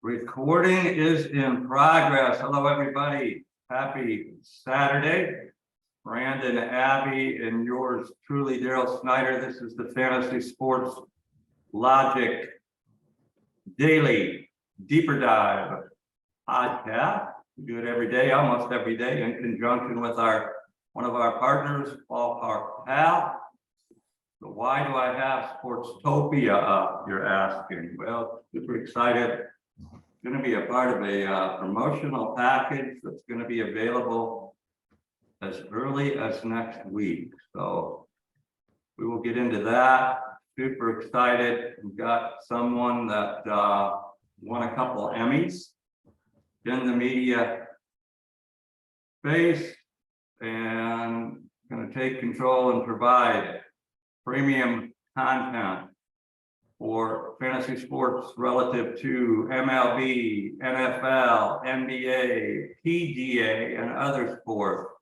Recording is in progress. Hello, everybody. Happy Saturday. Brandon, Abby, and yours truly, Daryl Snyder. This is the Fantasy Sports Logic Daily Deeper Dive podcast. We do it every day, almost every day, in conjunction with one of our partners, Ballpark Pal. So why do I have Sportstopia up, you're asking? Well, super excited. Going to be a part of a promotional package that's going to be available as early as next week. So we will get into that. Super excited. We've got someone that won a couple Emmys in the media space and going to take control and provide premium content for fantasy sports relative to MLB, NFL, NBA, PGA, and other sports.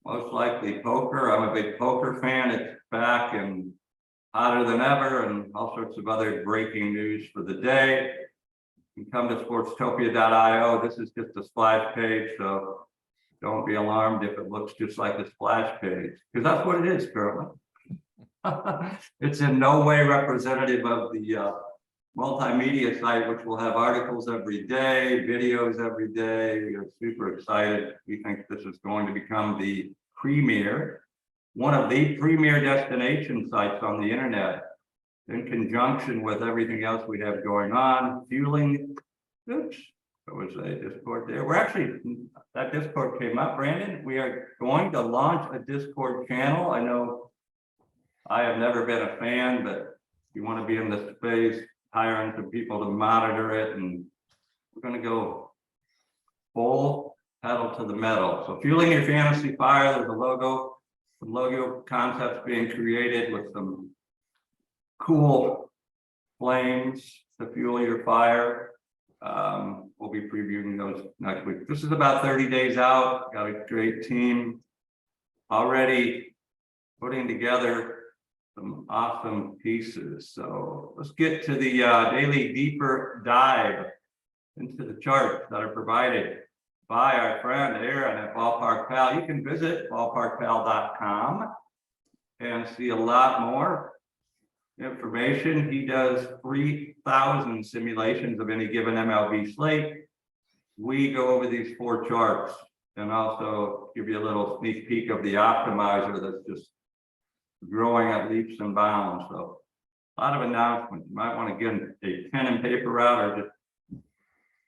Most likely poker. I'm a big poker fan. It's back and hotter than ever, and all sorts of other breaking news for the day. You can come to sportstopia.io. This is just a splash page, so don't be alarmed if it looks just like a splash page, because that's what it is currently. It's in no way representative of the multimedia site, which will have articles every day, videos every day. We are super excited. We think this is going to become the one of the premier destination sites on the internet, in conjunction with everything else we have going on, fueling. Oops, there was a Discord there. We're actually, that Discord came up, Brandon. We are going to launch a Discord channel. I know I have never been a fan, but if you want to be in this space, hiring some people to monitor it, and we're going to go full pedal to the metal. So fueling your fantasy fire, there's a logo, some logo concepts being created with some cool flames to fuel your fire. We'll be previewing those next week. This is about 30 days out. Got a great team already putting together some awesome pieces. So let's get to the daily deeper dive into the charts that are provided by our friend Aaron at Ballpark Pal. You can visit ballparkpal.com and see a lot more information. He does 3,000 simulations of any given MLB slate. We go over these 4 charts and also give you a little sneak peek of the optimizer that's just growing at leaps and bounds. So a lot of announcements. You might want to get a pen and paper out, or just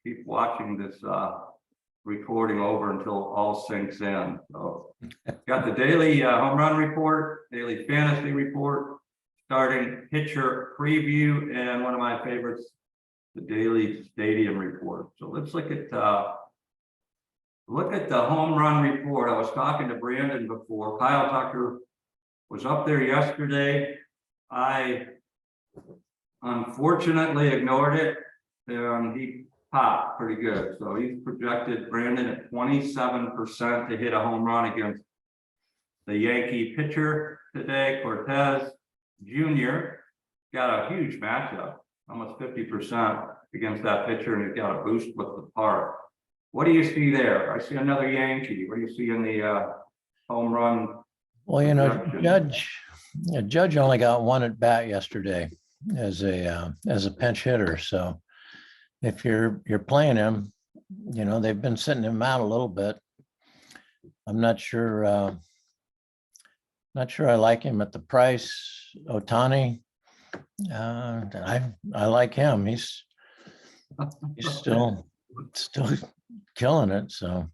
keep watching this recording over until all sinks in. So got the daily home run report, daily fantasy report, starting pitcher preview, and one of my favorites, the daily stadium report. So let's look at the home run report. I was talking to Brandon before. Kyle Tucker was up there yesterday. I unfortunately ignored it, and he popped pretty good. So he's projected, Brandon, at 27% to hit a home run against the Yankee pitcher today, Cortez Jr. Got a huge matchup, almost 50% against that pitcher, and he's got a boost with the park. What do you see there? I see another Yankee. What do you see in the home run? Well, you know, Judge only got one at bat yesterday as a pinch hitter. So if you're playing him, you know, they've been sitting him out a little bit. I'm not sure I like him at the price. Ohtani, I like him. He's still killing it. So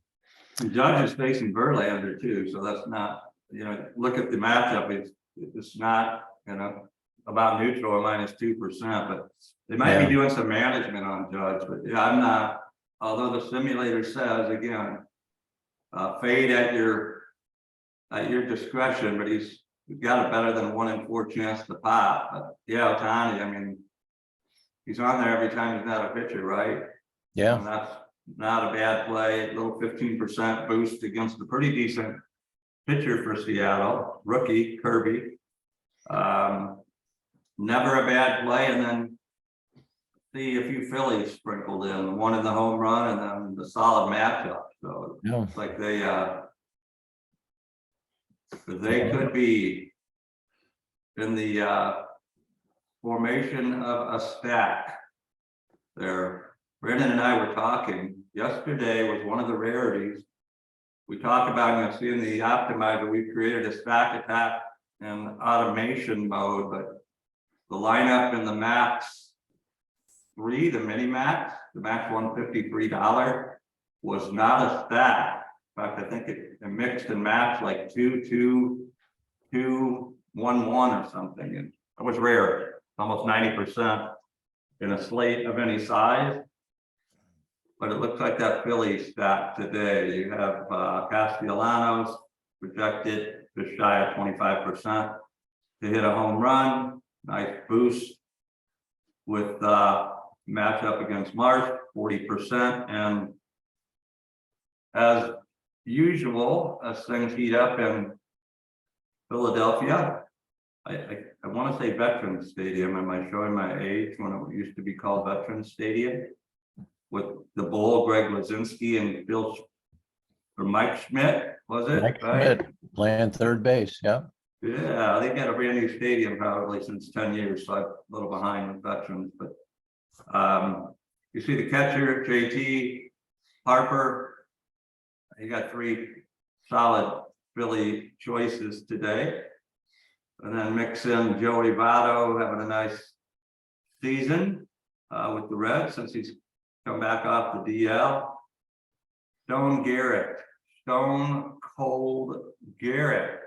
Judge is facing Verlander too, so that's not, you know, look at the matchup. It's not, you know, about neutral or -2%, but they might be doing some management on Judge. But yeah, I'm not. Although the simulator says again, fade at your discretion, but he's got a better than 1 in 4 chance to pop. But yeah, Ohtani, I mean, he's on there every time he's not a pitcher, right? yeah, And that's not a bad play. A little 15% boost against a pretty decent pitcher for Seattle, rookie Kirby. Never a bad play. And then see a few Phillies sprinkled in, one in the home run and then the solid matchup. So Yeah. it's like they could be in the formation of a stack. There, Brandon and I were talking yesterday, was one of the rarities. We talked about, seeing the optimizer, we created a stack attack in automation mode, but the lineup in the max 3, the mini max, the max $153 was not a stack. In fact, I think it mixed and matched like 2, 2, 2, 1, 1 or something. And it was rare, almost 90% in a slate of any size. But it looks like that Philly stack today. You have Castellanos projected just shy of 25% to hit a home run. Nice boost with matchup against Marsh, 40%. And as usual, as things heat up in Philadelphia, I want to say Veterans Stadium. Am I showing my age when it used to be called Veterans Stadium? With the Bull, Greg Lazinski and Mike Schmidt, was it? Mike Right? Schmidt playing third base. Yeah. Yeah, they've got a brand new stadium probably since 10 years, so I'm a little behind with veterans, but you see the catcher, JT, Harper. You got 3 solid Philly choices today. And then mix in Joey Votto having a nice season with the Reds since he's come back off the DL. Stone Garrett, Stone Cold Garrett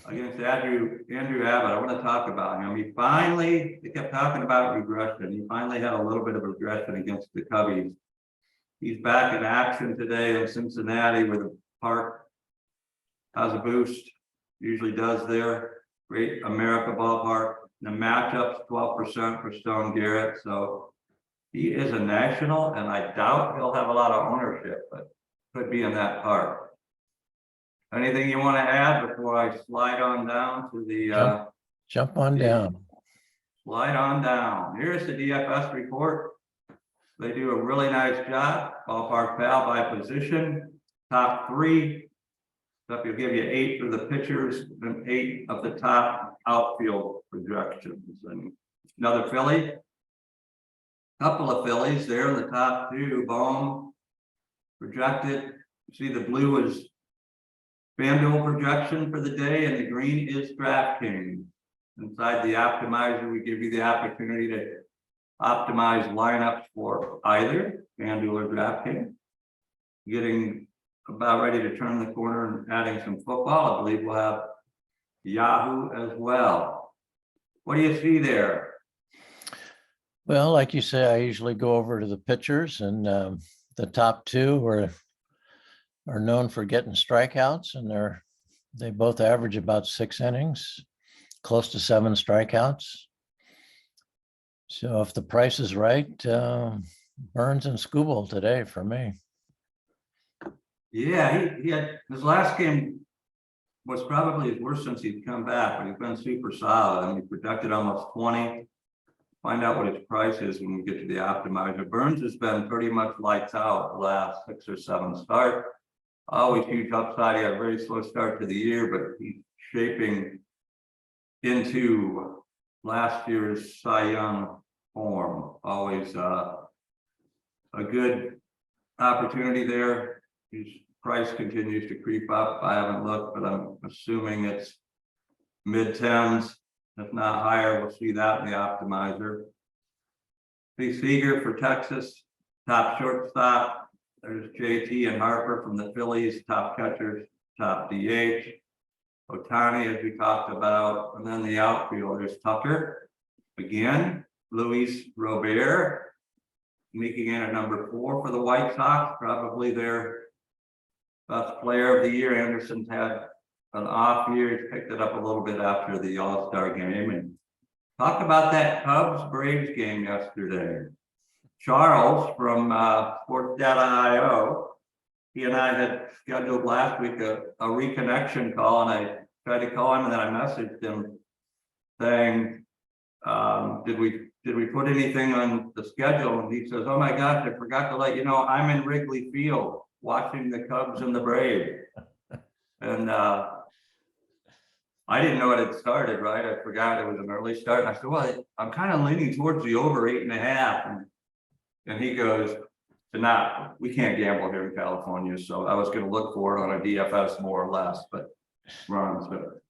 against Andrew Abbott. I want to talk about him. They kept talking about regression. He finally had a little bit of regression against the Cubbies. He's back in action today in Cincinnati, where the park has a boost, usually does there. Great America ballpark. The matchup's 12% for Stone Garrett. So he is a national, and I doubt he'll have a lot of ownership, but could be in that park. Anything you want to add before I slide on down to the Jump on down. slide on down? Here's the DFS report. They do a really nice job. Ballpark Pal by position, top 3. So if you'll give you 8 for the pitchers and 8 of the top outfield projections. And another Philly, couple of Phillies there in the top 2. Bohm projected. You see the blue is FanDuel projection for the day, and the green is DraftKings. Inside the optimizer, we give you the opportunity to optimize lineups for either FanDuel or DraftKings. Getting about ready to turn the corner and adding some football. I believe we'll have Yahoo as well. What do you see there? Well, like you say, I usually go over to the pitchers, and the top 2 are known for getting strikeouts, and they both average about 6 innings, close to 7 strikeouts. So if the price is right, Burns and Skubal today for me. Yeah, he had his last game was probably his worst since he's come back, but he's been super solid. I mean, he projected almost 20. Find out what his price is when we get to the optimizer. Burns has been pretty much lights out the last 6 or 7 starts. Always huge upside. He had a very slow start to the year, but he's shaping into last year's Cy Young form. Always a good opportunity there. His price continues to creep up. I haven't looked, but I'm assuming it's mid-10s, if not higher. We'll see that in the optimizer. P. Seager for Texas, top shortstop. There's JT and Harper from the Phillies, top catchers, top DH. Ohtani, as we talked about, and then the outfield, there's Tucker. Again, Luis Robert, sneaking in at number 4 for the White Sox, probably their best player of the year. Anderson's had an off year. He's picked it up a little bit after the All-Star game. And talk about that Cubs-Braves game yesterday. Charles from Sports Data.io, he and I had scheduled last week a reconnection call, and I tried to call him, and then I messaged him saying, did we did we put anything on the schedule? And he says, oh my gosh, I forgot to let you know, I'm in Wrigley Field watching the Cubs and the Braves. And I didn't know it had started, right? I forgot it was an early start. And I said, well, I'm kind of leaning towards the over 8.5. And he goes, not, we can't gamble here in California. So I was going to look for it on a DFS more or less, but runs. But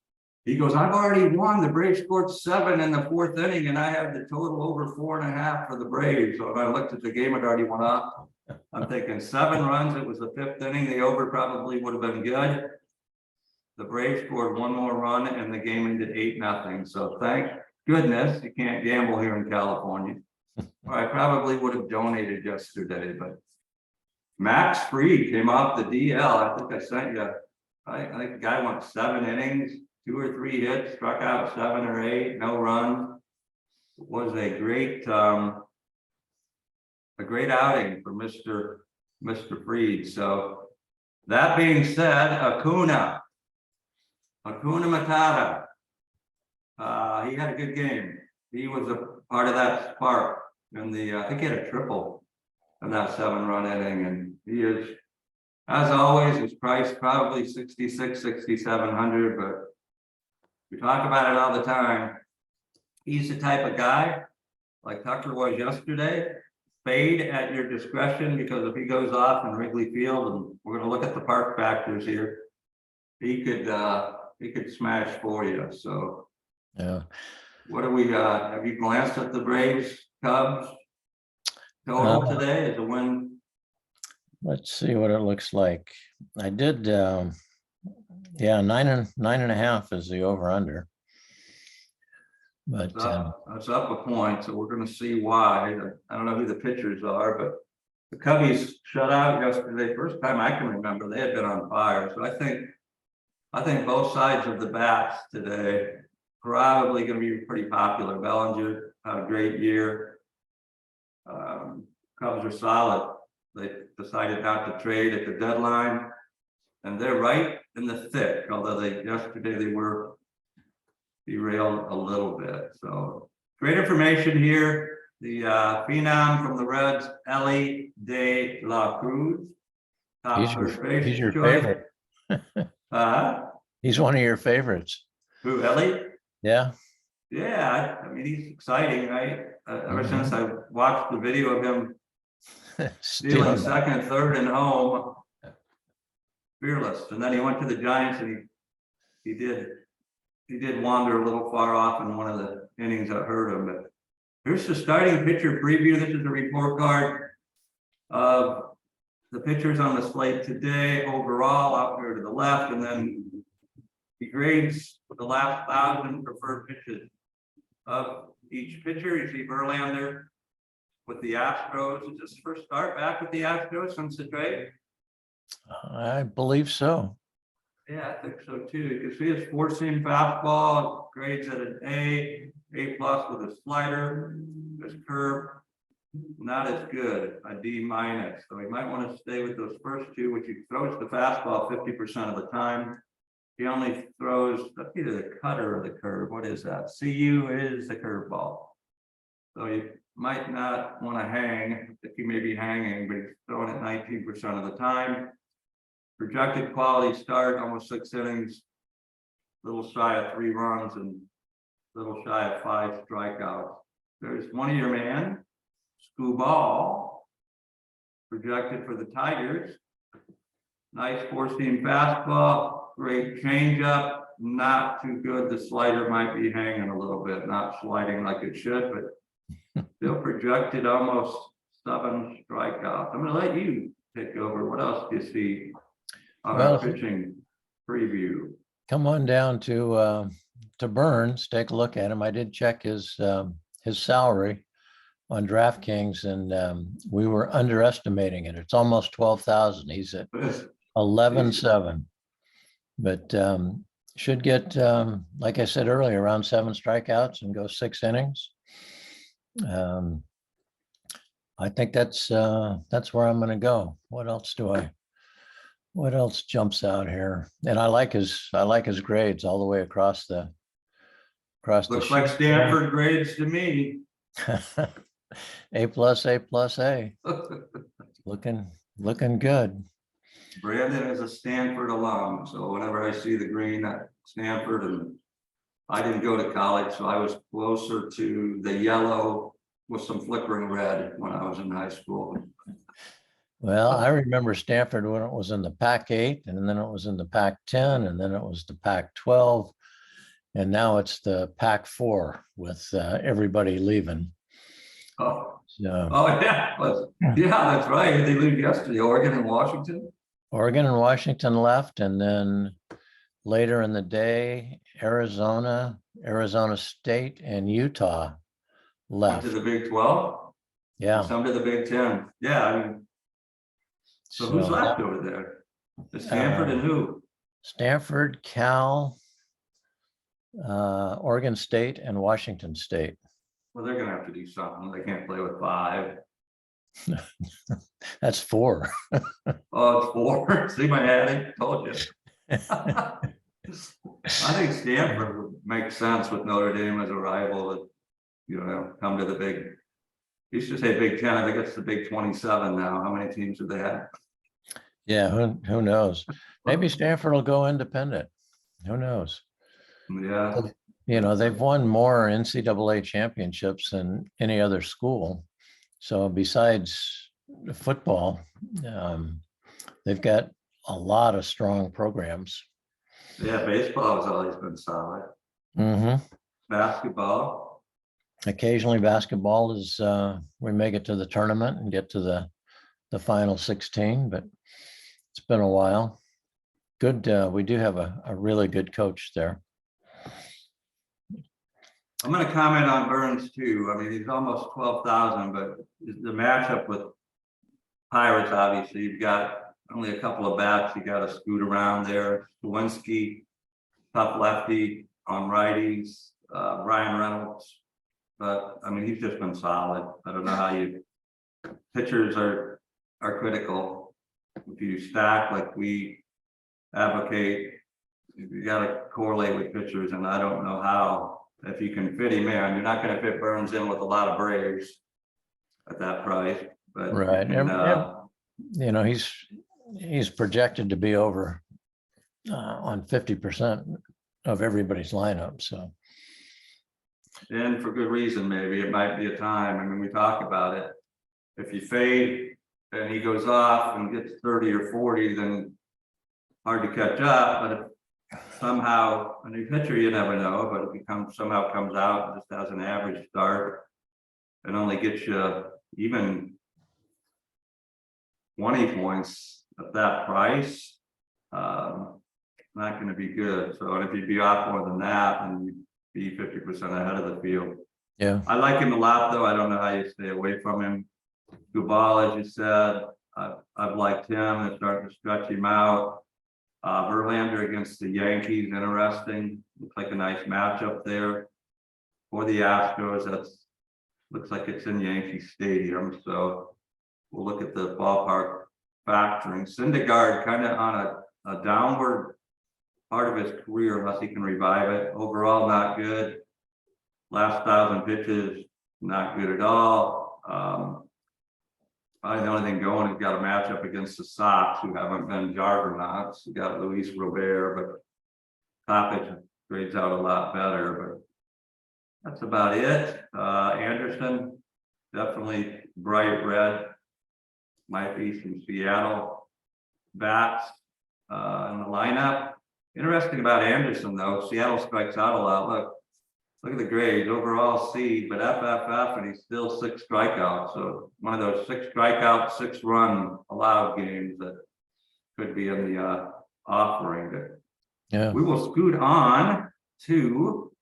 he goes, I've already won. The Braves scored 7 in the 4th inning, and I have the total over 4.5 for the Braves. So I looked at the game, it already went up. I'm thinking 7 runs. It was the 5th inning. The over probably would have been good. The Braves scored 1 more run, and the game ended 8-0. So thank goodness you can't gamble here in California. Or I probably would have donated yesterday, but Max Fried came off the DL. I think I sent you. I think the guy went 7 innings, 2 or 3 hits, struck out 7 or 8, no runs. It was a great outing for Mr. Fried. So that being said, Acuna Matata. He had a good game. He was a part of that spark. And I think he had a triple in that 7-run inning, and he is, as always, his price probably 6,600, 6,700, but we talk about it all the time. He's the type of guy, like Tucker was yesterday, fade at your discretion, because if he goes off in Wrigley Field, and we're going to look at the park factors here, he could smash for you. So Yeah. what do we got? Have you glanced at the Braves Cubs total today as a win? Let's see what it looks like. I did, yeah, 9.5 is the over under. But That's up a point, so we're going to see why. I don't know who the pitchers are, but the Cubbies shut out yesterday. First time I can remember, they had been on fire. So I think both sides of the bats today probably going to be pretty popular. Bellinger had a great year. Cubs are solid. They decided not to trade at the deadline, and they're right in the thick, although yesterday they were derailed a little bit. So great information here. The phenom from the Reds, Ellie De La Cruz. he's your favorite. He's one of your favorites. Who, Ellie? Yeah. Yeah, I mean, he's exciting, right? Ever since I watched the video of him stealing second, third, and home, fearless. And then he went to the Giants, and he did wander a little far off in one of the innings that hurt him. But here's the starting pitcher preview. This is a report card of the pitchers on the slate today overall, out here to the left, and then he grades the last 1,000 preferred pitches of each pitcher. You see Verlander with the Astros. Is this first start back with the Astros since the trade? I believe so. Yeah, I think so too. You can see his 4-seam fastball grades at an A+ with a slider. His curve, not as good, a D-. So he might want to stay with those first two, which he throws the fastball 50% of the time. He only throws either the cutter or the curve. What is that? CU is the curveball. So you might not want to hang. I think he may be hanging, but he's throwing it 19% of the time. Projected quality start, almost 6 innings, little shy of 3 runs and little shy of 5 strikeouts. There's one of your man, Scooball, projected for the Tigers. Nice 4-seam fastball. Great changeup, not too good. The slider might be hanging a little bit, not sliding like it should, but still projected almost 7 strikeouts. I'm going to let you take over. What else do you see on our pitching preview? Come on down to Burns, take a look at him. I did check his salary on DraftKings, and we were underestimating it. It's almost 12,000. He's at 11.7. But should get, like I said earlier, around 7 strikeouts and go 6 innings. I think that's where I'm going to go. What else jumps out here? And I like his grades all the way across the. Looks like Stanford grades to me. A plus, A plus, A. Looking good. Brandon is a Stanford alum, so whenever I see the green at Stanford, and I didn't go to college, so I was closer to the yellow with some flickering red when I was in high school. Well, I remember Stanford when it was in the Pac-8, and then it was in the Pac-10, and then it was the Pac-12, and now it's the Pac-4 with everybody leaving. Oh, So, oh yeah, yeah, that's right. They leave yesterday, Oregon and Washington. Oregon and Washington left, and then later in the day, Arizona State, and Utah Went left. to the Big 12. Yeah. Some to the Big 10. Yeah, I mean, so who's left over there? The Stanford and who? Stanford, Cal, Oregon State, and Washington State. Well, they're gonna have to do something. They can't play with 5. That's 4. Oh, it's 4. See my adding? Told you. I think Stanford would make sense with Notre Dame as a rival that, come to the big. Used to say Big 10. I think it's the Big 27 now. How many teams do they have? Yeah, who knows? Maybe Stanford will go independent. Who knows? Yeah. They've won more NCAA championships than any other school. So besides football, they've got a lot of strong programs. Yeah, baseball has always been solid. Basketball. Occasionally basketball is, we make it to the tournament and get to the final 16, but it's been a while. Good. We do have a really good coach there. I'm going to comment on Burns too. I mean, he's almost 12,000, but the matchup with Pirates, obviously, you've got only a couple of bats. You got to scoot around there. Lewinsky, tough lefty on righties. Ryan Reynolds, but I mean, he's just been solid. I don't know how pitchers are critical. If you stack like we advocate, you got to correlate with pitchers, and I don't know how. If you can fit him in, you're not going to fit Burns in with a lot of Braves at that price. But right, he's projected to be over on 50% of everybody's lineup. So, and for good reason, maybe it might be a time. I mean, we talk about it. If you fade and he goes off and gets 30 or 40, then hard to catch up. But if somehow a new pitcher, you never know, but if he somehow comes out and just has an average start and only gets you even 20 points at that price, not going to be good. So if you'd be off more than that, and you'd be 50% ahead of the field. Yeah, I like him a lot, though. I don't know how you stay away from him. Gubal, as you said, I've liked him. They're starting to stretch him out. Verlander against the Yankees, interesting. Looks like a nice matchup there for the Astros. Looks like it's in Yankee Stadium, so we'll look at the ballpark factoring. Syndergaard kind of on a downward part of his career, unless he can revive it. Overall, not good. Last 1,000 pitches, not good at all. Probably the only thing going, he's got a matchup against the Sox, who haven't been juggernauts. You got Luis Robert, but Kopech grades out a lot better. But that's about it. Anderson, definitely bright red. Might be some Seattle bats in the lineup. Interesting about Anderson, though. Seattle strikes out a lot. Look at the grades, overall C, but FFF, and he's still 6 strikeouts. So one of those 6 strikeout, 6-run allowed games that could be in the offering. yeah. We will scoot on to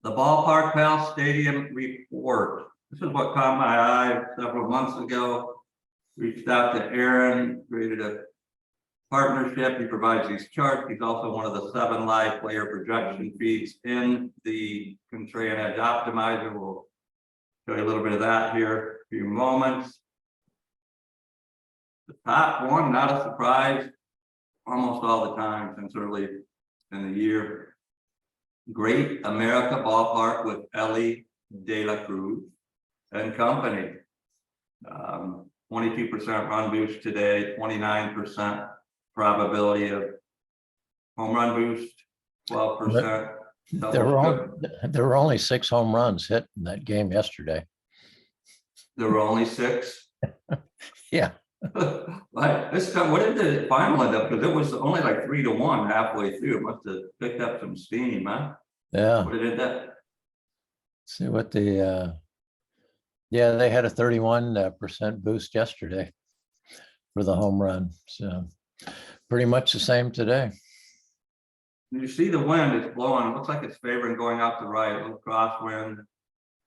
the Ballpark Pal Stadium report. This is what caught my eye several months ago. Reached out to Aaron, created a partnership. He provides these charts. He's also one of the 7 live player projection feeds in the Contrarian Edge Optimizer. We'll show you a little bit of that here in a few moments. The top one, not a surprise, almost all the time since early in the year. Great America Ballpark with Ellie De La Cruz and company. 22% run boost today, 29% probability of home run boost, 12%. There were only 6 home runs hit in that game yesterday. There were only 6. Yeah. Like this time, what did the final end up? Because it was only like 3-1 halfway through. It must have picked up some steam, huh? Yeah. What did that? See what the, yeah, they had a 31% boost yesterday for the home run. So pretty much the same today. You see the wind is blowing. It looks like it's favoring going out the right. A little crosswind.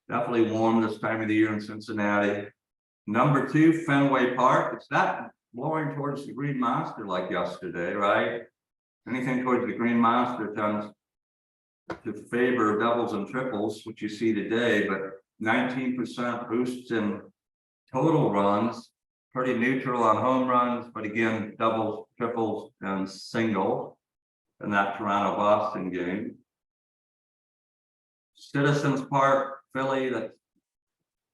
Definitely warm this time of the year in Cincinnati. Number 2, Fenway Park. It's not blowing towards the Green Monster like yesterday, right? Anything towards the Green Monster tends to favor doubles and triples, which you see today, but 19% boosts in total runs, pretty neutral on home runs, but again, doubles, triples, and single in that Toronto-Boston game. Citizens Park, Philly, that's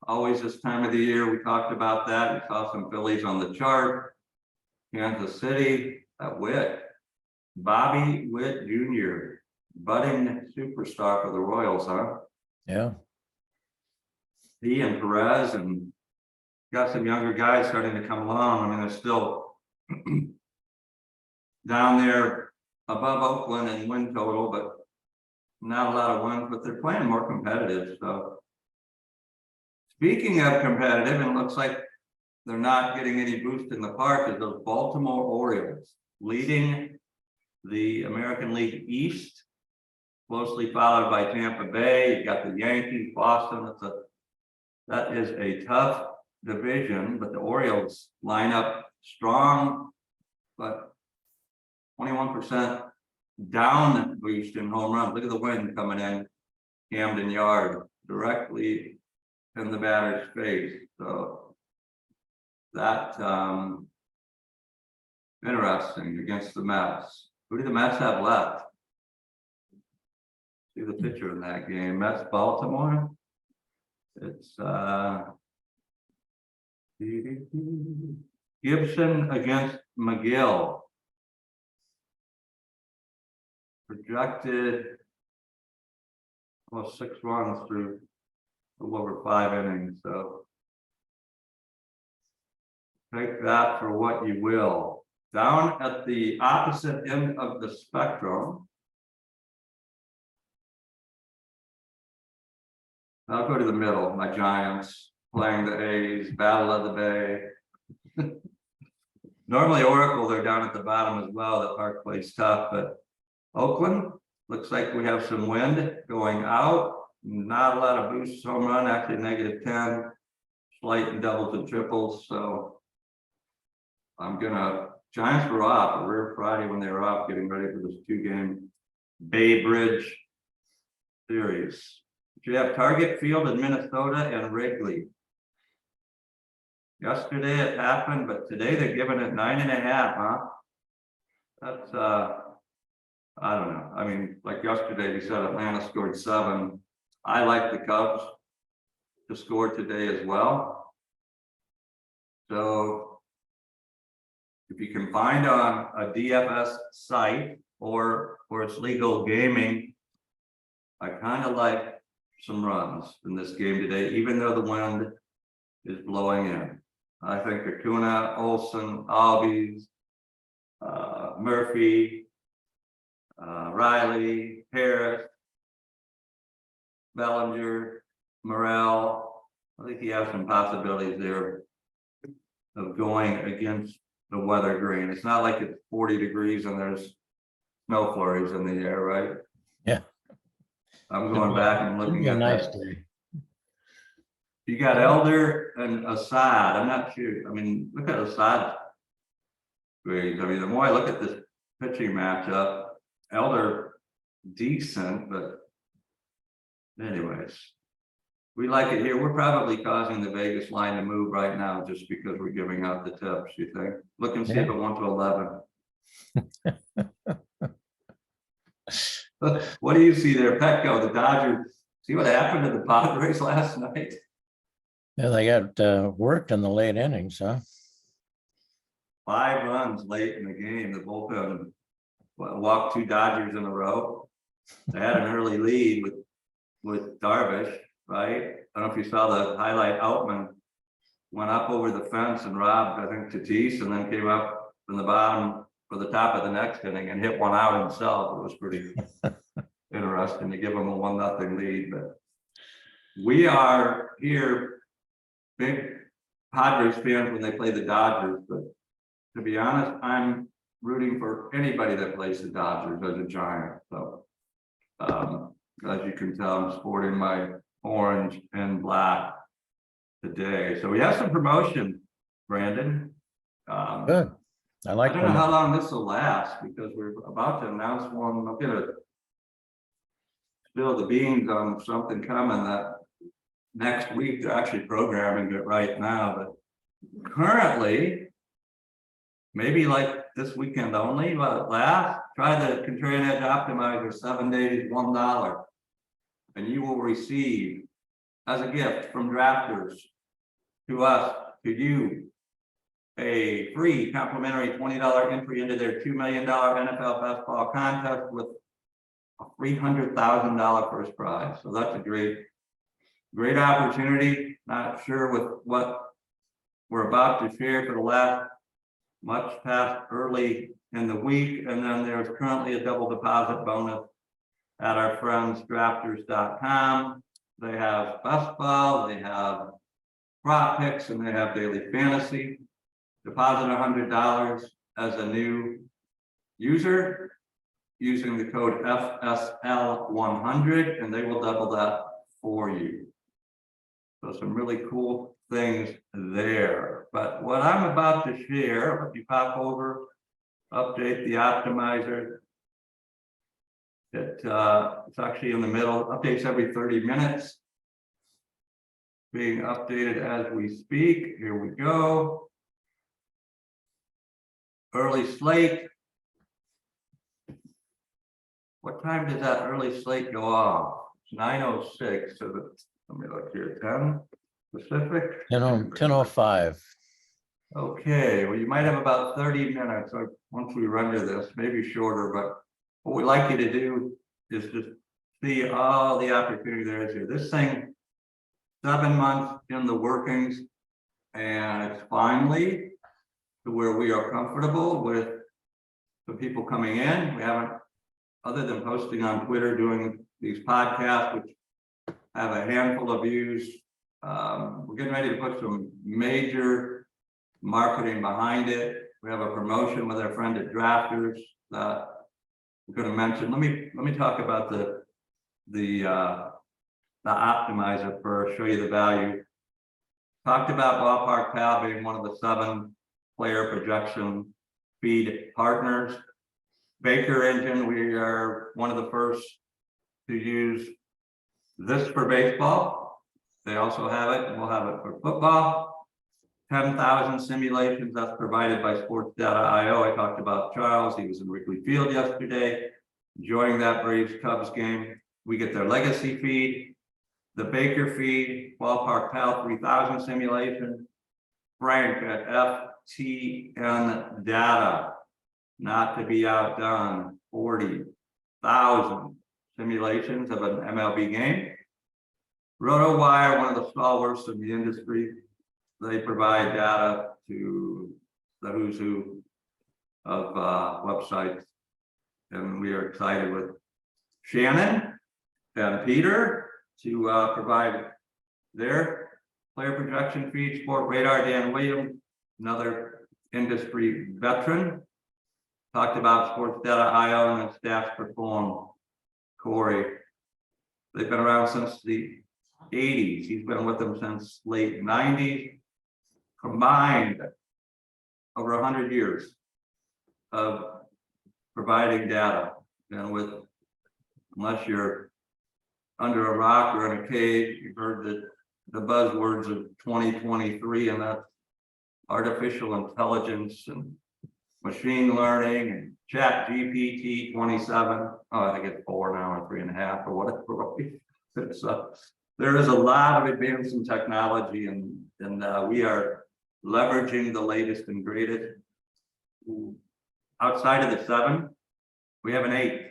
always this time of the year. We talked about that. We saw some Phillies on the chart. Kansas City, Witt, Bobby Witt Jr., budding superstar for the Royals, huh? Yeah. He and Perez, and got some younger guys starting to come along. I mean, they're still down there above Oakland in win total, but not a lot of wins, but they're playing more competitive. So speaking of competitive, and it looks like they're not getting any boost in the park, is those Baltimore Orioles leading the American League East, closely followed by Tampa Bay. You got the Yankees, Boston. That is a tough division, but the Orioles line up strong, but 21% down boost in home runs. Look at the wind coming in Camden Yard directly in the batter's face. So that interesting against the Mets. Who do the Mets have left? See the picture in that game. Mets Baltimore. It's Gibson against McGill. Projected almost 6 runs through a little over 5 innings. So take that for what you will. Down at the opposite end of the spectrum, I'll go to the middle. My Giants playing the A's, Battle of the Bay. Normally Oracle, they're down at the bottom as well. The Park plays tough, but Oakland looks like we have some wind going out. Not a lot of boosts home run, actually -10, slight in doubles and triples. So I'm gonna, Giants were off, a rare Friday when they were off, getting ready for this 2-game Bay Bridge series. You have Target Field in Minnesota and Wrigley. Yesterday it happened, but today they're giving it 9.5, huh? That's I don't know. I mean, like yesterday, we said Atlanta scored 7. I like the Cubs to score today as well. So if you can find on a DFS site or it's legal gaming, I kind of like some runs in this game today, even though the wind is blowing in. I think Acuna, Olsen, Albies, Murphy, Riley, Harris, Bellinger, Morel. I think he has some possibilities there of going against the weather green. It's not like it's 40 degrees and there's snow flurries in the air, right? Yeah. I'm going back and looking at nice that. day. You got Elder and Assad. I'm not sure. I mean, look at Assad grades. I mean, the more I look at this pitching matchup, Elder decent, but anyways, we like it here. We're probably causing the Vegas line to move right now just because we're giving out the tips, you think? Look and see if it went to 11. What do you see there? Petco, the Dodgers See what happened to the Padres last night? Yeah, they got worked in the late innings, huh? 5 runs late in the game. The bullpen walked 2 Dodgers in a row. They had an early lead with Darvish, right? I don't know if you saw the highlight. Outman went up over the fence and robbed, I think, Tatis, and then came up from the bottom for the top of the next inning and hit one out himself. It was pretty interesting to give them a 1-0 lead. But we are here big Padres fans when they play the Dodgers, but to be honest, I'm rooting for anybody that plays the Dodgers as a Giant. So as you can tell, I'm sporting my orange and black today. So we have some promotion, Brandon. Good. I like I don't know them. how long this will last because we're about to announce one. I'm gonna spill the beans on something coming that next week. They're actually programming it right now, but currently, maybe like this weekend only, but last, try the Contrarian Edge Optimizer 7 days, $1. And you will receive as a gift from drafters to us, to you, a free complimentary $20 entry into their $2 million NFL best ball contest with a $300,000 first prize. So that's a great opportunity. Not sure with what we're about to share for the last much past early in the week. And then there's currently a double deposit bonus at our friends drafters.com. They have best ball, they have prop picks, and they have daily fantasy. Deposit $100 as a new user using the code FSL100, and they will double that for you. So some really cool things there. But what I'm about to share, if you pop over, update the optimizer. It's actually in the middle, updates every 30 minutes. Being updated as we speak. Here we go. Early slate. What time does that early slate go off? It's 9:06. So let me look here. 10 Pacific. 10:05. Okay, well, you might have about 30 minutes once we render this, maybe shorter, but what we'd like you to do is just see all the opportunity there is here. This thing, 7 months in the workings, and it's finally to where we are comfortable with the people coming in. We haven't, other than posting on Twitter, doing these podcasts, which have a handful of views. We're getting ready to put some major marketing behind it. We have a promotion with our friend at Drafters that we're going to mention. Let me talk about the optimizer first, show you the value. Talked about Ballpark Pal being one of the 7 player projection feed partners. Baker Engine, we are one of the first to use this for baseball. They also have it, and we'll have it for football. 10,000 simulations, that's provided by Sports Data.io. I talked about Charles, he was in Wrigley Field yesterday, enjoying that Braves Cubs game. We get their legacy feed, the Baker feed, Ballpark Pal 3000 simulation, Frank at FTN Data, not to be outdone, 40,000 simulations of an MLB game. RotoWire, one of the stalwarts in the industry, they provide data to the who's who of websites, and we are excited with Shannon and Peter to provide their player projection feed. Sport Radar, Dan Williams, another industry veteran, talked about Sports Data.io and its Stats Perform. Corey, they've been around since the 80s. He's been with them since late 90s. Combined over 100 years of providing data, and with, unless you're under a rock or in a cave, you've heard the buzzwords of 2023, and that's artificial intelligence and machine learning and chat GPT 27. Oh, I think it's 4 now or 3.5 or whatever. It's there is a lot of advance in technology, and we are leveraging the latest and greatest. Outside of the 7, we have an 8.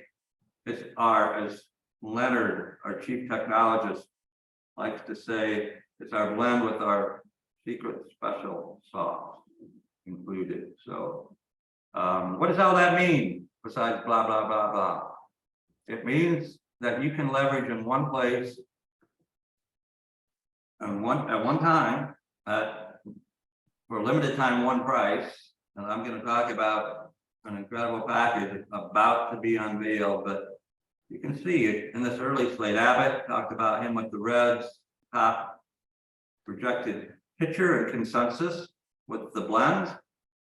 It's as Leonard, our chief technologist, likes to say, it's our blend with our secret special sauce included. So what does all that mean besides blah, blah, blah, blah? It means that you can leverage in one place and at one time for a limited time, one price. And I'm going to talk about an incredible package about to be unveiled, but you can see it in this early slate. Abbott talked about him with the Reds, top projected pitcher and consensus with the blend.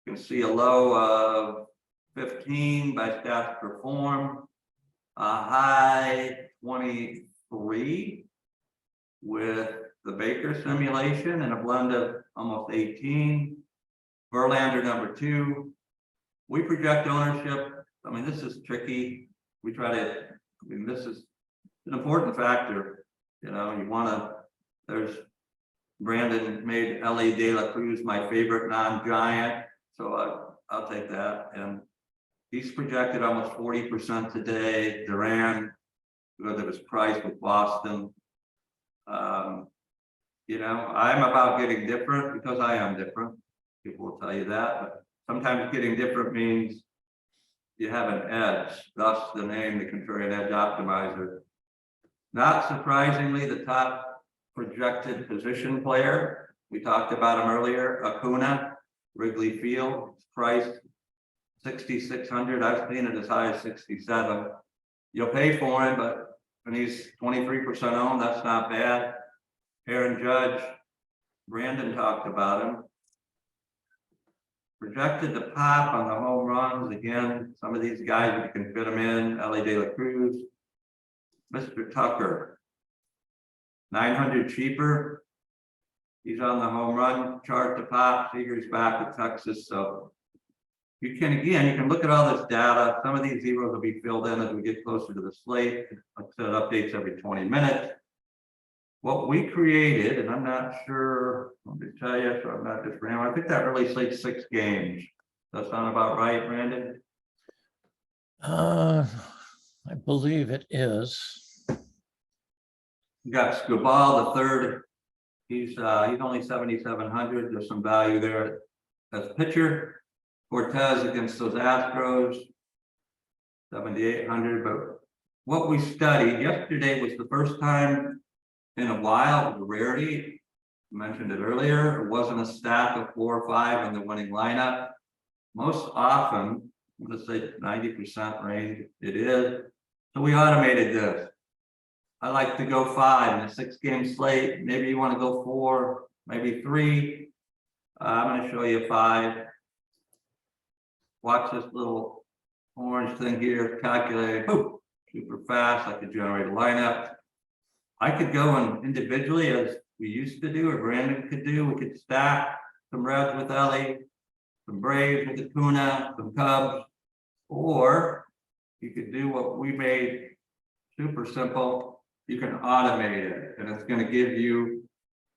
You can see a low of 15 by stats perform, a high 23 with the Baker simulation, and a blend of almost 18. Verlander number 2. We project ownership. I mean, this is tricky. We try to, I mean, this is an important factor. You know, you want to, there's Brandon made Ellie De La Cruz my favorite non-giant. So I'll take that. And he's projected almost 40% today. Duran, because of his price with Boston. You know, I'm about getting different because I am different. People will tell you that, but sometimes getting different means you have an edge, thus the name, the Contrarian Edge Optimizer. Not surprisingly, the top projected position player, we talked about him earlier, Acuna, Wrigley Field, priced 6,600. I've seen it as high as 67. You'll pay for him, but when he's 23% owned, that's not bad. Aaron Judge, Brandon talked about him. Projected to pop on the home runs. Again, some of these guys, if you can fit them in, Ellie De La Cruz. Mr. Tucker, 900 cheaper. He's on the home run chart to pop. Seager's back with Texas. So you can, again, you can look at all this data. Some of these zeros will be filled in as we get closer to the slate. Like I said, updates every 20 minutes. What we created, and I'm not sure, let me tell you, so I'm not just random. I think that really slates 6 games. Does that sound about right, Brandon? I believe it is. You got Scubal, the third. He's only 7,700. There's some value there as pitcher. Cortez against those Astros, 7,800. But what we studied yesterday was the first time in a while, the rarity, I mentioned it earlier, it wasn't a stack of 4 or 5 in the winning lineup. Most often, let's say 90% range, it is. So we automated this. I like to go 5 in a 6-game slate. Maybe you want to go 4, maybe 3. I'm going to show you 5. Watch this little orange thing here, calculate, boom, super fast. I could generate a lineup. I could go and individually, as we used to do, or Brandon could do, we could stack some Reds with Ellie, some Braves with Acuna, some Cubs, or you could do what we made super simple. You can automate it, and it's going to give you,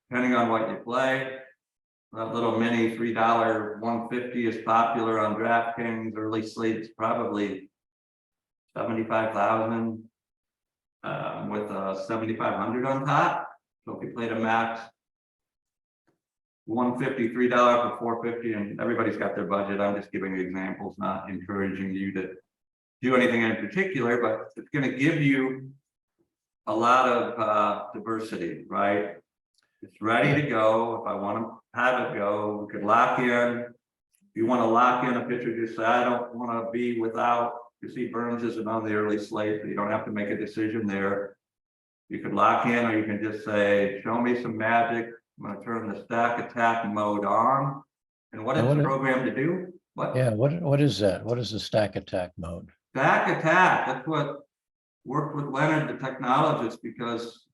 depending on what you play, that little mini $3 150 is popular on DraftKings. Early slate, it's probably 75,000. With 7,500 on top. So if you played a max 150, $3 for 450, and everybody's got their budget. I'm just giving examples, not encouraging you to do anything in particular, but it's going to give you a lot of diversity, right? It's ready to go. If I want to have it go, we could lock in. If you want to lock in a pitcher, just say, I don't want to be without. You see Burns isn't on the early slate, so you don't have to make a decision there. You could lock in, or you can just say, show me some magic. I'm going to turn the stack attack mode on. And what is the program to do? What? Yeah, what is that? What is the stack attack mode? Stack attack. That's what worked with Leonard, the technologist, because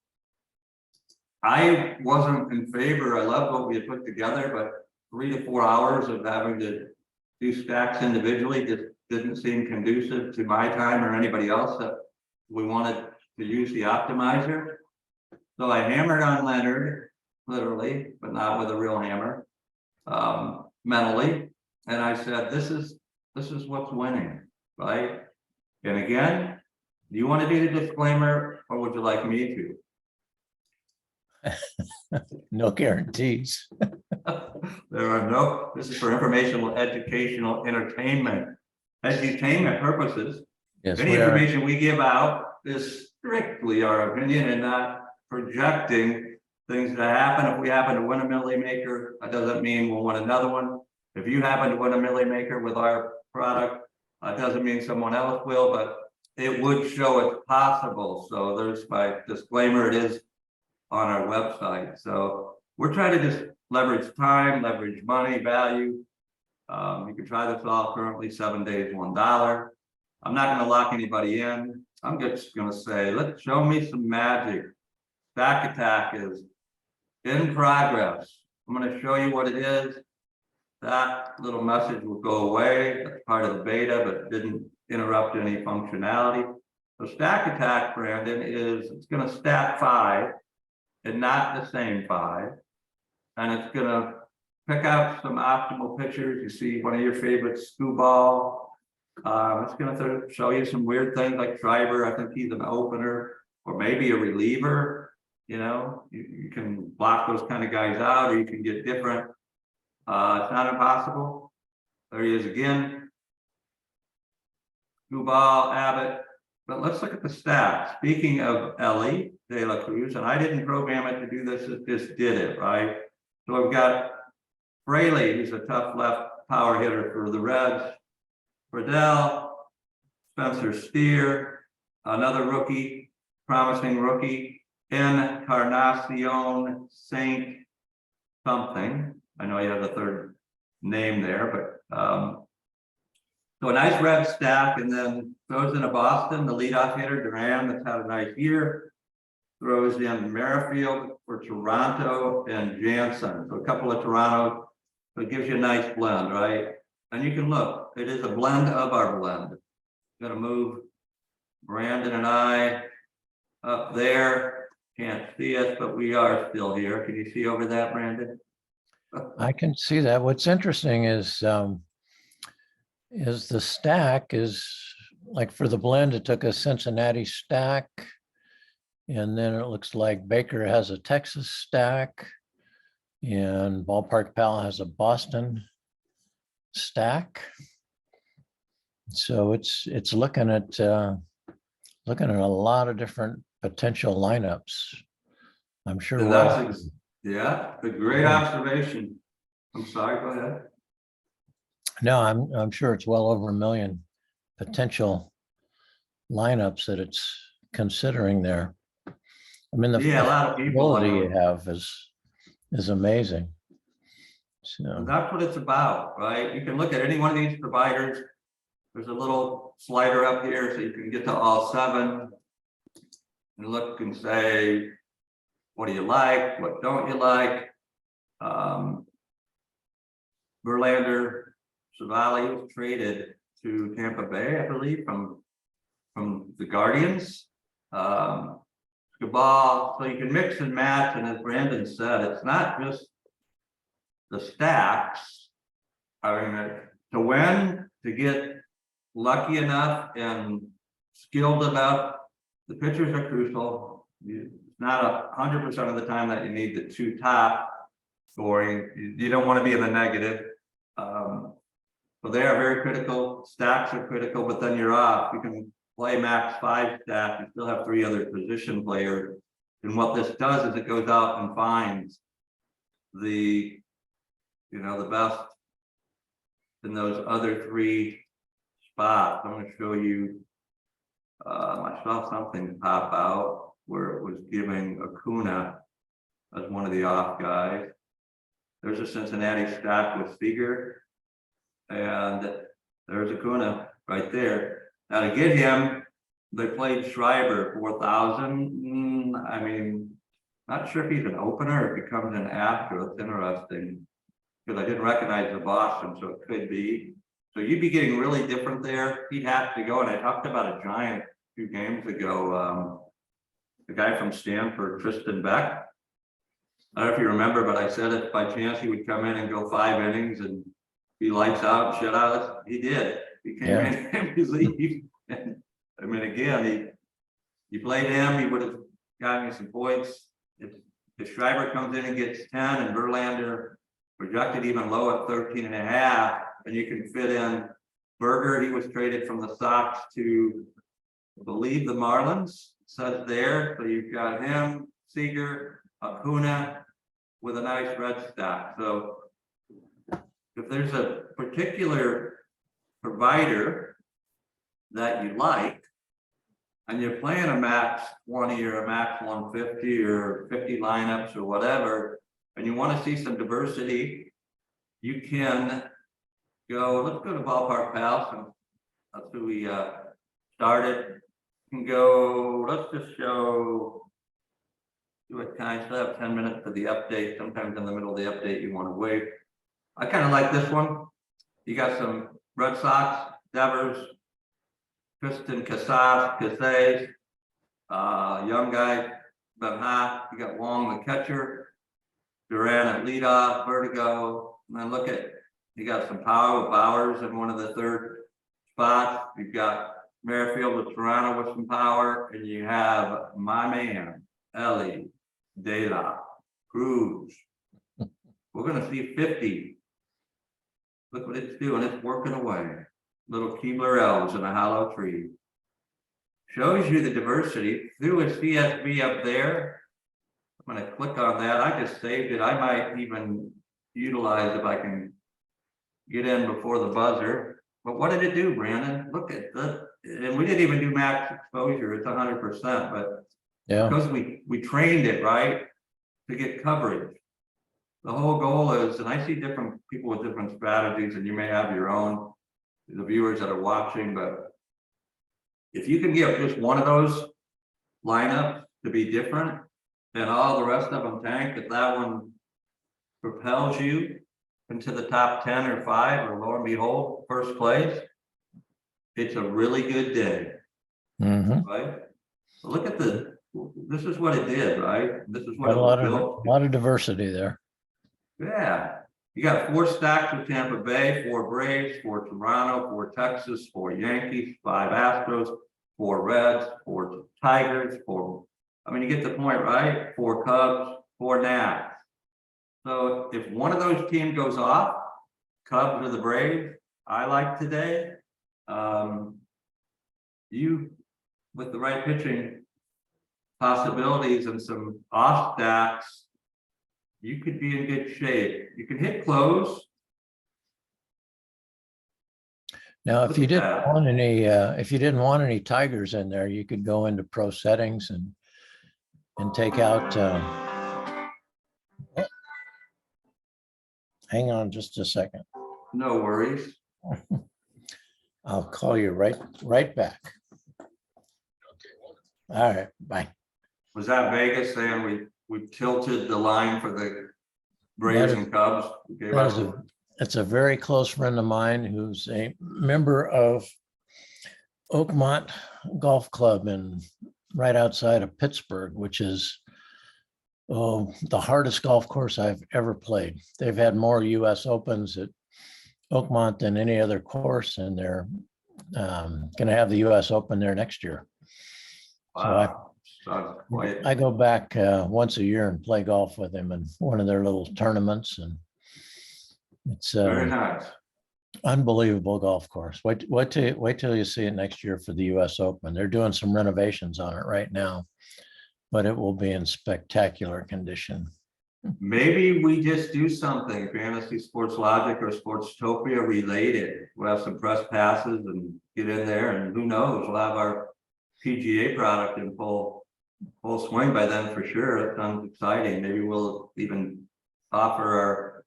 I wasn't in favor. I love what we had put together, but 3 to 4 hours of having to do stacks individually just didn't seem conducive to my time or anybody else that we wanted to use the optimizer. So I hammered on Leonard, literally, but not with a real hammer, mentally. And I said, this is what's winning, right? And again, do you want to do the disclaimer or would you like me to? No guarantees. There are no, this is for informational, educational, entertainment purposes. Yes, Any we are. information we give out is strictly our opinion and not projecting things that happen. If we happen to win a Millie Maker, that doesn't mean we'll win another one. If you happen to win a Millie Maker with our product, that doesn't mean someone else will, but it would show it's possible. So there's my disclaimer, it is on our website. So we're trying to just leverage time, leverage money, value. You can try this all currently 7 days, $1. I'm not going to lock anybody in. I'm just going to say, let's show me some magic. Stack Attack is in progress. I'm going to show you what it is. That little message will go away. That's part of the beta, but it didn't interrupt any functionality. So Stack Attack, Brandon, is it's going to stack 5 and not the same 5. And it's going to pick out some optimal pictures. You see one of your favorite Screwball. It's going to show you some weird things like Schreiber. I think he's an opener or maybe a reliever. You know, you can block those kind of guys out, or you can get different. It's not impossible. There he is again. Screwball, Abbott. But let's look at the stats. Speaking of Ellie De La Cruz, and I didn't program it to do this, it just did it, right? So I've got Fraley, who's a tough left power hitter for the Reds. Friedel, Spencer Steer, another rookie, promising rookie, Encarnacion Saint something. I know you have the third name there, but so a nice red stack, and then throws into Boston, the leadoff hitter, Duran, that's had a nice year. Throws in Merrifield for Toronto and Jansen. So a couple of Toronto, so it gives you a nice blend, right? And you can look, it is a blend of our blend. Gonna move Brandon and I up there. Can't see us, but we are still here. Can you see over that, Brandon? I can see that. What's interesting is the stack is like for the blend, it took a Cincinnati stack. And then it looks like Baker has a Texas stack and Ballpark Pal has a Boston stack. So it's looking at a lot of different potential lineups. I'm sure. And that's yeah, a great observation. I'm sorry, go ahead. No, I'm sure it's well over 1 million potential lineups that it's considering there. I mean, the a lot of people flexibility you have is amazing. So that's what it's about, right? You can look at any one of these providers. There's a little slider up here so you can get to all 7 and look and say, what do you like? What don't you like? Verlander, Savali was traded to Tampa Bay, I believe, from the Guardians. Cabal, so you can mix and match, and as Brandon said, it's not just the stacks. I mean, to win, to get lucky enough and skilled enough, the pitchers are crucial. It's not 100% of the time that you need the 2 top, or you don't want to be in the negative. So they are very critical. Stacks are critical, but then you're off. You can play max 5 stack, you still have 3 other position players. And what this does is it goes out and finds the best in those other 3 spots. I'm going to show you. I saw something pop out where it was giving Acuna as one of the off guys. There's a Cincinnati stack with Seager, and there's Acuna right there. Now to get him, they played Schreiber 4,000. I mean, not sure if he's an opener or if he comes in after. It's interesting because I didn't recognize the Boston, so it could be. So you'd be getting really different there. He'd have to go, and I talked about a Giant 2 games ago. the guy from Stanford, Tristan Beck. I don't know if you remember, but I said if by chance he would come in and go 5 innings and be lights out, shutout, he did. He came in and relieved. And I mean, again, you played him, he would have gotten you some points. If Schreiber comes in and gets 10 and Verlander projected even low at 13.5, and you can fit in Berger, he was traded from the Sox to, I believe, the Marlins, says there. So you've got him, Seager, Acuna with a nice red stack. So if there's a particular provider that you like, and you're playing a max 20 or a max 150 or 50 lineups or whatever, and you want to see some diversity, you can go, let's go to Ballpark Pal. So that's who we started. You can go, let's just show, do it kind of, still have 10 minutes for the update. Sometimes in the middle of the update, you want to wait. I kind of like this one. You got some Red Sox, Devers, Tristan Casas, young guy, Benha. You got Wong, the catcher, Duran at leadoff, Vertigo. And then look at, you got some power with Bowers in one of the third spots. You've got Merrifield with Toronto with some power, and you have my man, Ellie, De La Cruz. We're going to see 50. Look what it's doing. It's working away. Little Keebler elves in a hollow tree. Shows you the diversity. Through a CSV up there. I'm going to click on that. I just saved it. I might even utilize if I can get in before the buzzer. But what did it do, Brandon? Look at that. And we didn't even do max exposure. It's 100%. But because we trained it right to get coverage. The whole goal is, and I see different people with different strategies, and you may have your own, the viewers that are watching, but if you can get just one of those lineups to be different, then all the rest of them tank. If that one propels you into the top 10 or 5, or lo and behold, first place, it's a really good day. Right? So look at this is what it did, right? This is what a lot of diversity there. Yeah. You got 4 stacks with Tampa Bay, 4 Braves, 4 Toronto, 4 Texas, 4 Yankees, 5 Astros, 4 Reds, 4 Tigers, 4. I mean, you get the point, right? 4 Cubs, 4 Nats. So if one of those teams goes off, Cubs or the Braves, I like today. You, with the right pitching possibilities and some off stacks, you could be in good shape. You can hit close. Now, if you didn't want any Tigers in there, you could go into pro settings and take out. Hang on just a second. No worries. I'll call you right back. All right, bye. Was that Vegas saying we tilted the line for the Braves and Cubs? It's a very close friend of mine who's a member of Oakmont Golf Club right outside of Pittsburgh, which is the hardest golf course I've ever played. They've had more US Opens at Oakmont than any other course, and they're going to have the US Open there next year. Wow. So I go back once a year and play golf with him in one of their little tournaments, and it's very nice. Unbelievable golf course. Wait till you see it next year for the US Open. They're doing some renovations on it right now, but it will be in spectacular condition. Maybe we just do something Fantasy Sports Logic or Sportstopia related. We'll have some press passes and get in there, and who knows, we'll have our PGA product in full swing by then for sure. It sounds exciting. Maybe we'll even offer our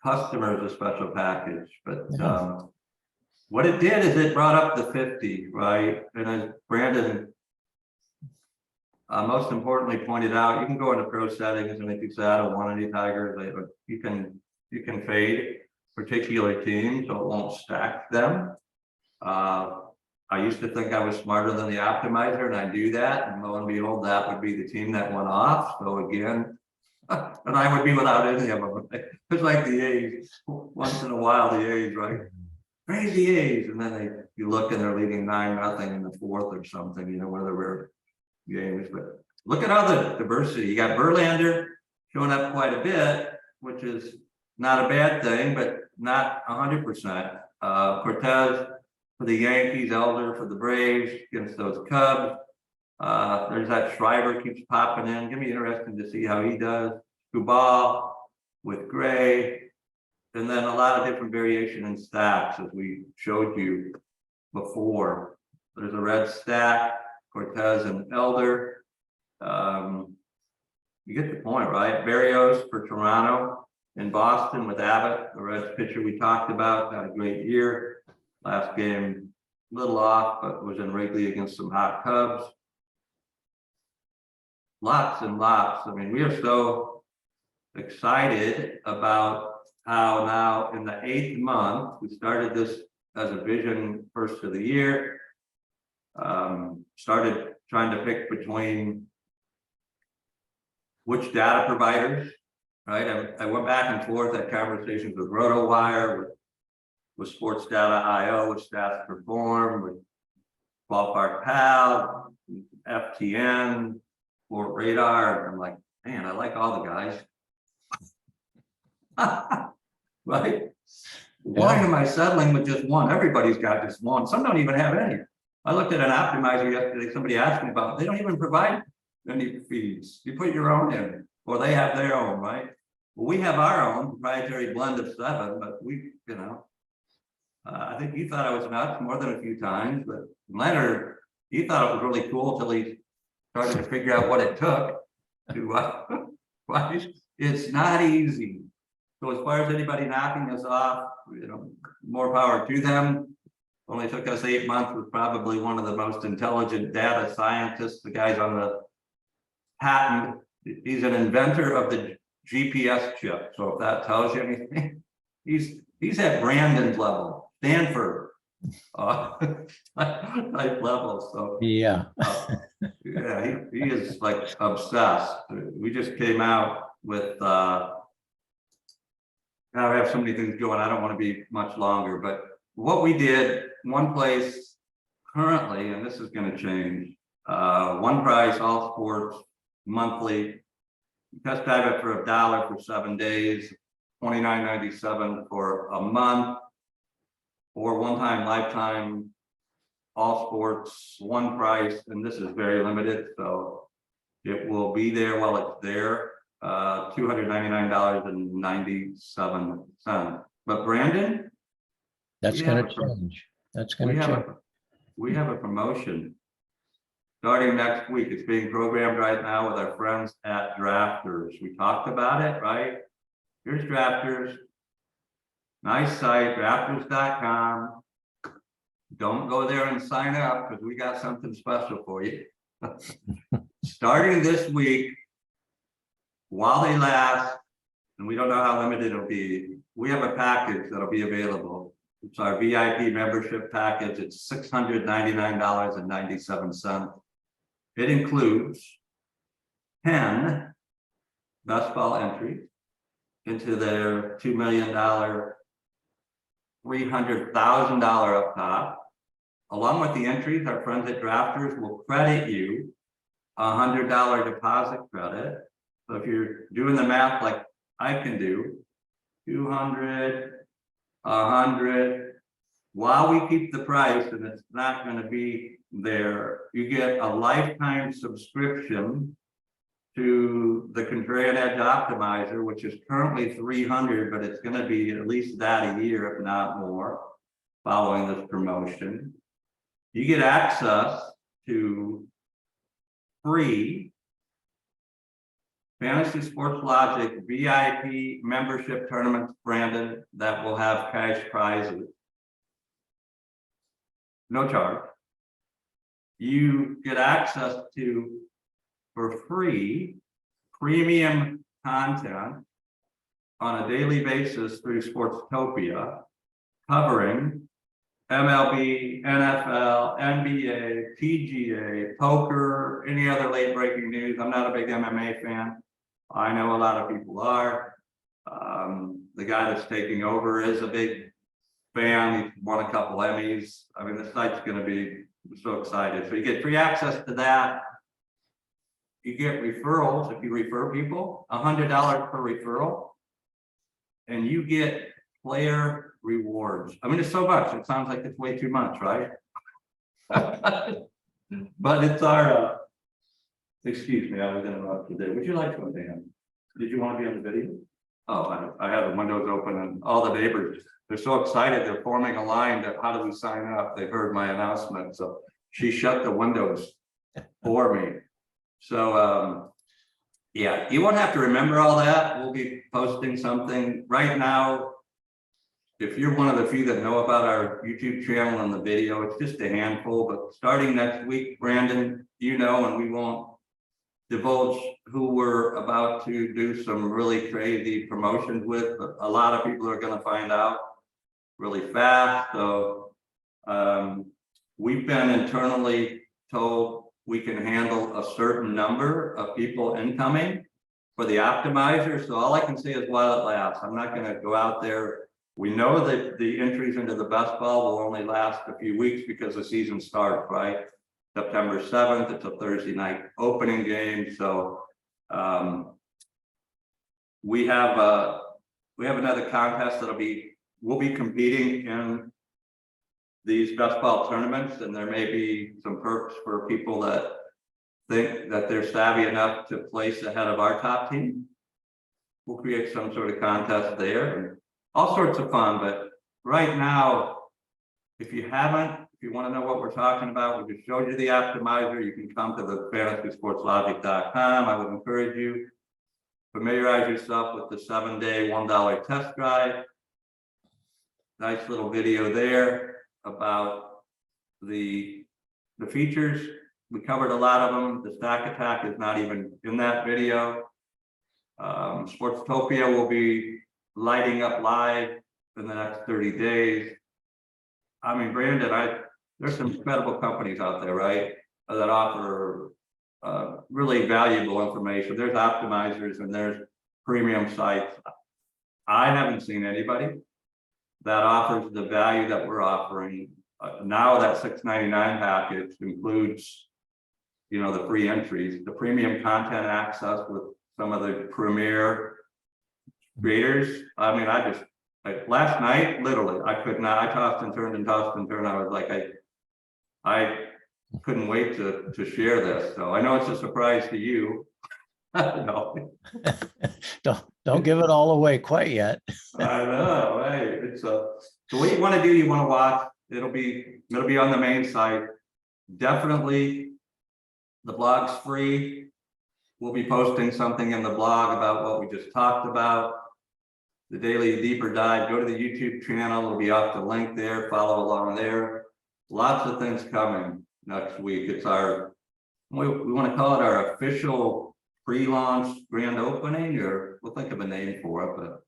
customers a special package. But what it did is it brought up the 50, right? And as Brandon most importantly pointed out, you can go into pro settings, and if you say I don't want any Tigers, you can fade particular teams so it won't stack them. I used to think I was smarter than the optimizer, and I do that, and lo and behold, that would be the team that went off. So again, and I would be without any of them. It's like the A's. Once in a while, the A's, right? Crazy A's, and then you look and they're leading 9-0 in the fourth or something. You know, one of the rare games. But look at all the diversity. You got Verlander showing up quite a bit, which is not a bad thing, but not 100%. Cortez for the Yankees, Elder for the Braves against those Cubs. There's that Schreiber keeps popping in. Gonna be interesting to see how he does. Kubal with Gray, and then a lot of different variation in stacks as we showed you before. There's a red stack, Cortez and Elder. You get the point, right? Berrios for Toronto. In Boston with Abbott, the Reds pitcher we talked about, had a great year. Last game, a little off, but was in Wrigley against some hot Cubs. Lots and lots. I mean, we are so excited about how now in the 8th month, we started this as a vision first of the year. Started trying to pick between which data providers. Right, I went back and forth at conversations with RotoWire, with Sports Data IO, with Stats Perform, with Ballpark Pal, FTN, Sport Radar. And I'm like, man, I like all the guys. Right? Why am I settling with just one? Everybody's got just one. Some don't even have any. I looked at an optimizer yesterday. Somebody asked me about it. They don't even provide any feeds. You put your own in. Or they have their own, right? Well, we have our own proprietary blend of 7, but we, you know, I think he thought I was nuts more than a few times, but Leonard, he thought it was really cool until he started to figure out what it took to, it's not easy. So as far as anybody knocking us off, you know, more power to them. Only took us 8 months, was probably one of the most intelligent data scientists. The guy's on the patent. He's an inventor of the GPS chip. So if that tells you anything, he's at Brandon's level, Stanford type level. So Yeah. Yeah, he is like obsessed. We just came out with now I have so many things going. I don't want to be much longer, but what we did, one place currently, and this is going to change, one price, all sports, monthly. Test drive it for $1 for 7 days, $29.97 for a month, or one-time lifetime, all sports, one price, and this is very limited, so it will be there while it's there. $299.97. But Brandon, That's going to change. That's going to change. We have a promotion starting next week. It's being programmed right now with our friends at Drafters. We talked about it, right? Here's Drafters. Nice site, drafters.com. Don't go there and sign up because we got something special for you. Starting this week, while they last, and we don't know how limited it'll be, we have a package that'll be available. It's our VIP membership package. It's $699.97. It includes 10 best ball entries into their $2 million, $300,000 up top. Along with the entries, our friends at Drafters will credit you $100 deposit credit. So if you're doing the math like I can do, 200, 100, while we keep the price, and it's not going to be there, you get a lifetime subscription to the Contrarian Edge Optimizer, which is currently $300, but it's going to be at least that a year, if not more, following this promotion. You get access to free Fantasy Sports Logic VIP membership tournaments, Brandon, that will have cash prizes. No charge. You get access to, for free, premium content on a daily basis through Sportstopia, covering MLB, NFL, NBA, PGA, poker, any other late breaking news. I'm not a big MMA fan. I know a lot of people are. The guy that's taking over is a big fan. He's won a couple Emmys. I mean, the site's going to be so excited. So you get free access to that. You get referrals if you refer people, $100 per referral, and you get player rewards. I mean, it's so much. It sounds like it's way too much, right? But it's our. Excuse me, I was interrupted today. Would you like to, Dan? Did you want to be on the video? Oh, I have the windows open and all the neighbors, they're so excited. They're forming a line that how do we sign up? They heard my announcement. So she shut the windows for me. So, yeah, you won't have to remember all that. We'll be posting something right now. If you're one of the few that know about our YouTube channel and the video, it's just a handful, but starting next week, Brandon, you know, and we won't divulge who we're about to do some really crazy promotions with, but a lot of people are going to find out really fast. So we've been internally told we can handle a certain number of people incoming for the optimizer. So all I can say is while it lasts. I'm not going to go out there. We know that the entries into the best ball will only last a few weeks because the season starts, right? September 7th, it's a Thursday night opening game. So we have another contest we'll be competing in these best ball tournaments, and there may be some perks for people that think that they're savvy enough to place ahead of our top team. We'll create some sort of contest there and all sorts of fun. But right now, if you want to know what we're talking about, we just showed you the optimizer. You can come to the fantasysportslogic.com. I would encourage you, familiarize yourself with the 7-day $1 test drive. Nice little video there about the features. We covered a lot of them. The stack attack is not even in that video. Sportstopia will be lighting up live in the next 30 days. I mean, Brandon, there's some incredible companies out there, right, that offer really valuable information. There's optimizers and there's premium sites. I haven't seen anybody that offers the value that we're offering. Now that $6.99 package includes, you know, the free entries, the premium content access with some of the premier creators. I mean, last night, literally, I could not. I tossed and turned and tossed and turned. I was like, I couldn't wait to share this. So I know it's a surprise to you. No. Don't give it all away quite yet. I know, right? So what you want to do, you want to watch. It'll be on the main site. Definitely, the blog's free. We'll be posting something in the blog about what we just talked about. The daily deeper dive. Go to the YouTube channel. It'll be off the link there. Follow along there. Lots of things coming next week. It's we want to call it our official pre-launch grand opening, or we'll think of a name for it, but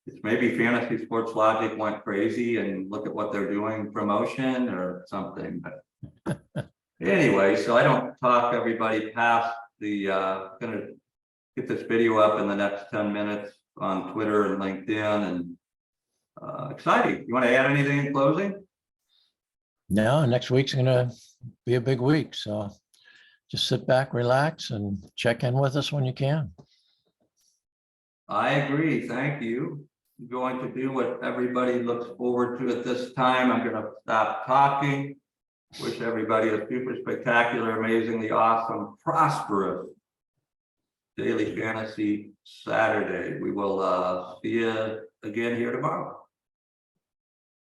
it's maybe Fantasy Sports Logic went crazy and look at what they're doing promotion or something. But anyway, so I don't talk everybody past the gonna get this video up in the next 10 minutes on Twitter and LinkedIn, and exciting. You want to add anything in closing? No, next week's gonna be a big week, so just sit back, relax, and check in with us when you can. I agree. Thank you. I'm going to do what everybody looks forward to at this time. I'm going to stop talking. Wish everybody a super spectacular, amazingly awesome, prosperous daily fantasy Saturday. We will see you again here tomorrow.